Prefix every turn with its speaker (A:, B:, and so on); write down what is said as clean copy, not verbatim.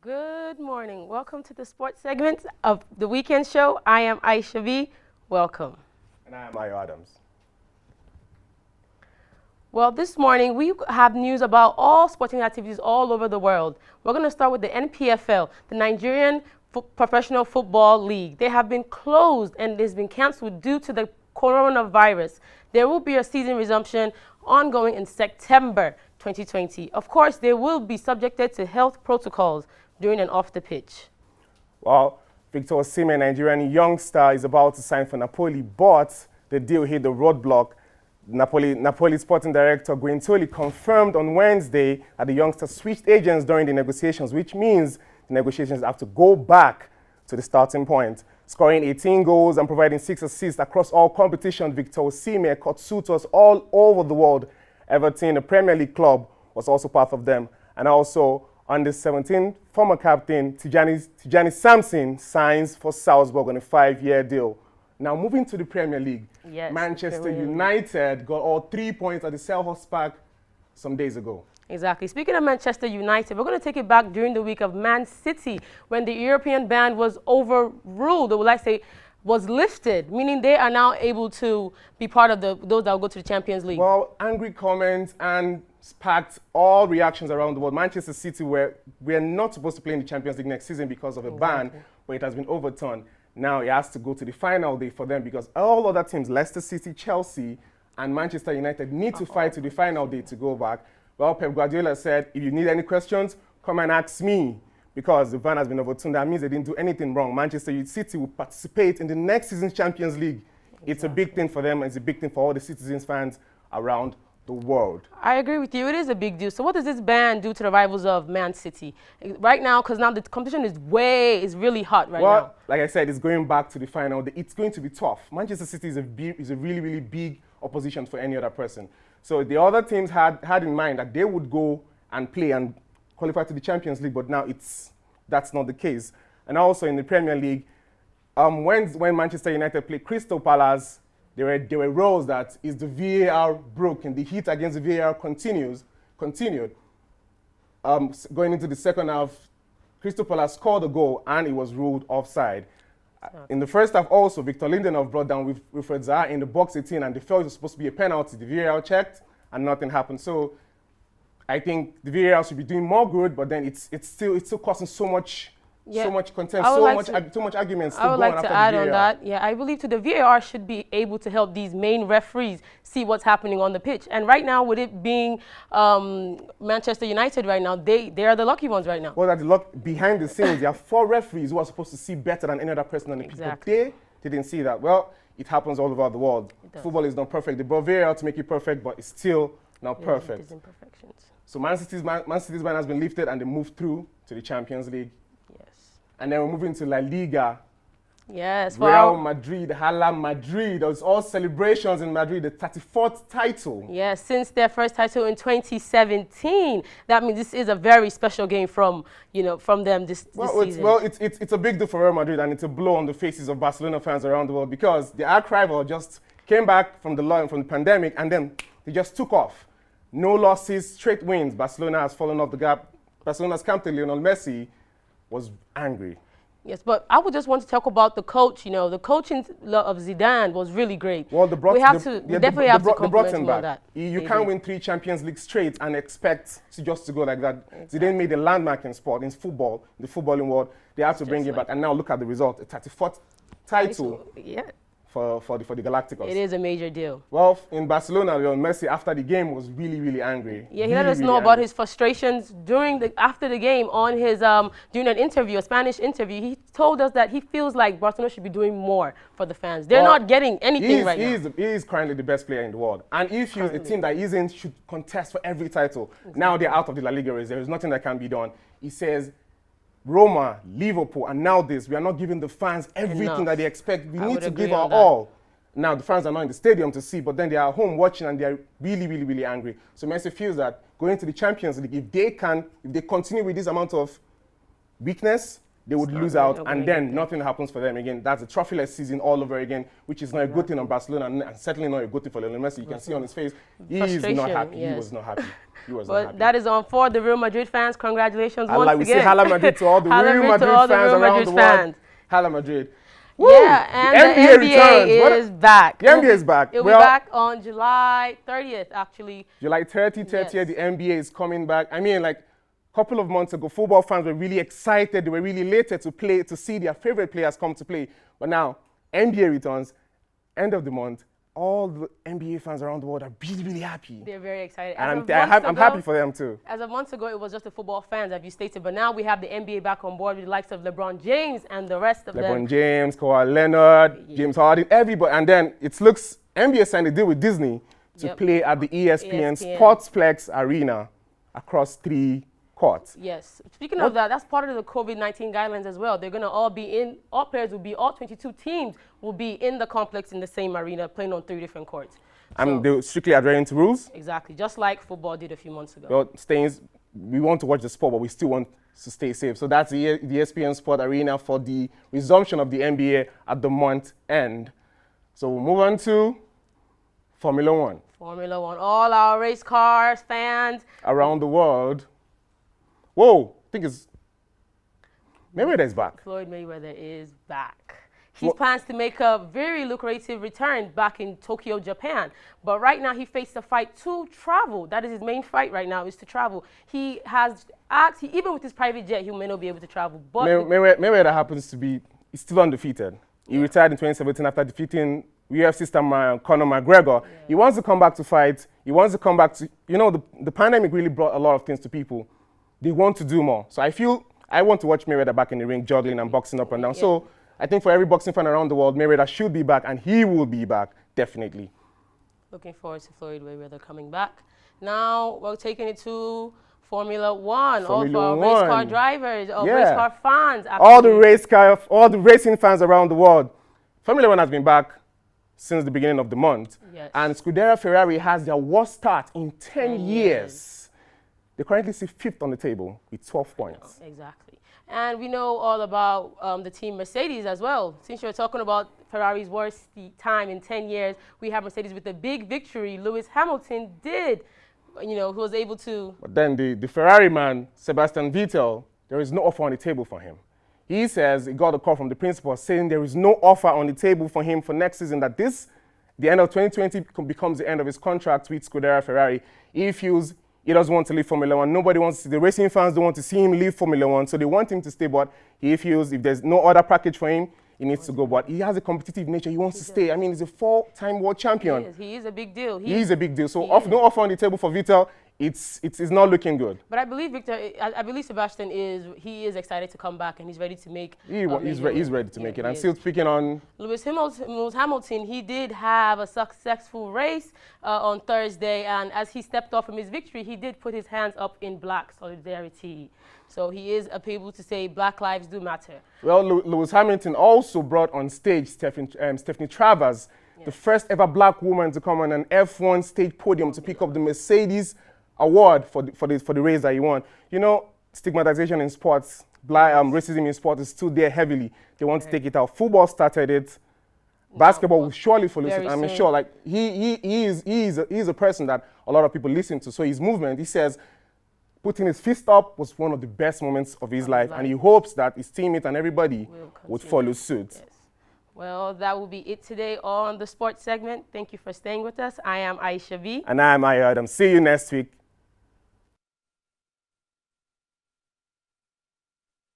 A: Good morning. Welcome to the sports segment of the weekend show. I am Aisha V. Welcome.
B: And I am Ayo Adams.
A: Well, this morning we have news about all sporting activities all over the world. We're going to start with the NPFL, the Nigerian Professional Football League. They have been closed and it has been canceled due to the coronavirus. There will be a season resumption ongoing in September 2020. Of course, they will be subjected to health protocols during and off the pitch.
B: Well, Victor Siemen, Nigerian youngster, is about to sign for Napoli, but the deal hit the roadblock. Napoli sporting director Guintoli confirmed on Wednesday that the youngster switched agents during the negotiations, which means the negotiations have to go back to the starting point. Scoring 18 goals and providing 6 assists across all competitions, Victor Siemen caught suitors all over the world. Everton, a Premier League club, was also part of them. And also, under 17, former captain Tijani Samson signs for Salzburg on a 5-year deal. Now, moving to the Premier League,
A: Yes,
B: Manchester United got all 3 points at the Selhurst Park some days ago.
A: Exactly. Speaking of Manchester United, we're going to take it back during the week of Man City when the European ban was overruled, or would I say was lifted, meaning they are now able to be part of those that will go to the Champions League.
B: Well, angry comments and sparked all reactions around the world. Manchester City we're not supposed to play in the Champions League next season because of a ban, but it has been overturned. Now it has to go to the final day for them because all other teams, Leicester City, Chelsea, and Manchester United, need to fight to the final day to go back. Well, Pep Guardiola said, if you need any questions, come and ask me. Because the ban has been overturned, that means they didn't do anything wrong. Manchester City will participate in the next season's Champions League. Exactly. It's a big thing for them, and it's a big thing for all the citizens fans around the world.
A: I agree with you. It is a big deal. So what does this ban do to the rivals of Man City? Right now, because now the competition is really hot right now.
B: Well, like I said, it's going back to the final. It's going to be tough. Manchester City is a really, really big opposition for any other person. So the other teams had in mind that they would go and play and qualify to the Champions League, but now that's not the case. And also in the Premier League, when Manchester United played Crystal Palace, there were rows that is the VAR broken. The heat against the VAR continued. Going into the second half, Crystal Palace scored a goal and it was ruled offside. In the first half also, Victor Lindelof brought down Wilfred Zaha in the box 18 and they felt it was supposed to be a penalty. The VAR checked and nothing happened. So I think the VAR should be doing more good, but then it's still causing so much contempt, so much arguments.
A: I would like to add on that. Yeah, I believe the VAR should be able to help these main referees see what's happening on the pitch. And right now, with it being Manchester United right now, they are the lucky ones right now.
B: Well, behind the scenes, there are 4 referees who are supposed to see better than any other person on the pitch, but they didn't see that. Well, it happens all over the world. Football is not perfect. They brought VAR to make it perfect, but it's still not perfect.
A: There's imperfections.
B: So Man City's ban has been lifted and they moved through to the Champions League.
A: Yes.
B: And then we're moving to La Liga.
A: Yes.
B: Real Madrid, Hala Madrid. There was all celebrations in Madrid, the 34th title.
A: Yes, since their first title in 2017. That means this is a very special game from them this season.
B: It's a big deal for Real Madrid and it's a blow on the faces of Barcelona fans around the world because the arch rival just came back from the pandemic and then they just took off. No losses, straight wins. Barcelona has fallen off the gap. Barcelona's captain, Lionel Messi, was angry.
A: Yes, but I would just want to talk about the coach. The coaching of Zidane was really great.
B: Well,
A: we definitely have to compliment him on that.
B: You can't win 3 Champions League straight and expect just to go like that. Exactly. Zidane made a landmark in sport, in football, in the footballing world. They had to bring it back, and now look at the result: a 34th title.
A: Yeah. For the Galacticos. It is a major deal.
B: Well, in Barcelona, Messi after the game was really, really angry.
A: Yeah, he let us know about his frustrations after the game on his during an interview, a Spanish interview. He told us that he feels like Barcelona should be doing more for the fans. They're not getting anything right now.
B: He is currently the best player in the world, and if he's a team that isn't, should contest for every title. Exactly. Now they're out of the La Liga race. There is nothing that can be done. He says, Roma, Liverpool, and now this. We are not giving the fans everything that they expect. We need to give our all. Now, the fans are not in the stadium to see, but then they are home watching and they are really, really, really angry. So Messi feels that going to the Champions League, if they continue with this amount of weakness, they would lose out, and then nothing happens for them again. That's a trophyless season all over again, which is not a good thing on Barcelona, and certainly not a good thing for Lionel Messi. You can see on his face, he is not happy. Yes. He was not happy. He was not happy.
A: That is on for the Real Madrid fans. Congratulations once again.
B: We say Hala Madrid to all the Real Madrid fans around the world. Hala Madrid.
A: Woo! Yeah, and the NBA is back.
B: The NBA is back.
A: It'll be back on July 30th, actually.
B: July 30th, yes. The NBA is coming back. I mean, like, a couple of months ago, football fans were really excited. They were really elated to see their favorite players come to play. But now, NBA returns, end of the month. All the NBA fans around the world are really, really happy.
A: They're very excited.
B: And I'm happy for them too.
A: As of months ago, it was just the football fans, as you stated. But now we have the NBA back on board with the likes of LeBron James and the rest of them.
B: LeBron James, Kawhi Leonard, James Harden, everybody. And then it looks, NBA signed a deal with Disney to play at the ESPN Sportsplex Arena across 3 courts.
A: Yes. Speaking of that, that's part of the COVID-19 guidelines as well. They're going to all players will be, all 22 teams will be in the complex in the same arena playing on 3 different courts.
B: And they're strictly adhering to rules?
A: Exactly, just like football did a few months ago.
B: Well, we want to watch the sport, but we still want to stay safe. So that's the ESPN Sport Arena for the resumption of the NBA at the month end. So we'll move on to Formula 1.
A: Formula 1, all our race cars, fans.
B: Around the world. Whoa, I think it's Mayweather is back.
A: Floyd Mayweather is back. He plans to make a very lucrative return back in Tokyo, Japan. But right now he faced a fight to travel. That is his main fight right now, is to travel. He has asked, even with his private jet, he may not be able to travel. But
B: Mayweather happens to be, he's still undefeated. He retired in 2017 after defeating UFC star Conor McGregor. Yeah. He wants to come back to fight. He wants to come back to, the pandemic really brought a lot of things to people. They want to do more. So I want to watch Mayweather back in the ring, juggling and boxing up and down. Yeah. So I think for every boxing fan around the world, Mayweather should be back, and he will be back, definitely.
A: Looking forward to Floyd Mayweather coming back. Now we're taking it to Formula 1. All for our race car drivers, race car fans. Actually.
B: All the racing fans around the world. Formula 1 has been back since the beginning of the month.
A: Yes.
B: And Scuderia Ferrari has their worst start in 10 years. They currently sit 5th on the table with 12 points.
A: Exactly. And we know all about the team Mercedes as well. Since you're talking about Ferrari's worst time in 10 years, we have Mercedes with a big victory. Lewis Hamilton who was able to... But
B: then the Ferrari man, Sebastian Vettel, there is no offer on the table for him. He says he got a call from the principal saying there is no offer on the table for him for next season, that the end of 2020 becomes the end of his contract with Scuderia Ferrari. He feels he doesn't want to leave Formula 1. Nobody wants to see, the racing fans don't want to see him leave Formula 1, so they want him to stay, but he feels if there's no other package for him, he needs to go. But he has a competitive nature. He wants to stay. I mean, he's a 4-time world champion.
A: He is a big deal.
B: He is a big deal. So no offer on the table for Vettel. It's not looking good.
A: But I believe Sebastian is excited to come back, and he's ready to make.
B: He's ready to make it. And still speaking on
A: Lewis Hamilton, he did have a successful race on Thursday, and as he stepped off from his victory, he did put his hands up in black solidarity. So he is able to say Black lives do matter.
B: Well, Lewis Hamilton also brought on stage Stephanie Travers, the first ever black woman to come on an F1 stage podium to pick up the Mercedes award for the race that he won. Stigmatization in sports, racism in sports is still there heavily. They want to take it out. Football started it. Basketball will surely follow suit. I'm sure. Like he is a person that a lot of people listen to. So his movement, he says, putting his fist up was one of the best moments of his life, and he hopes that his teammates and everybody would follow suit.
A: Yes. Well, that will be it today on the sports segment. Thank you for staying with us. I am Aisha B.
B: And I am Ayadam. See you next week.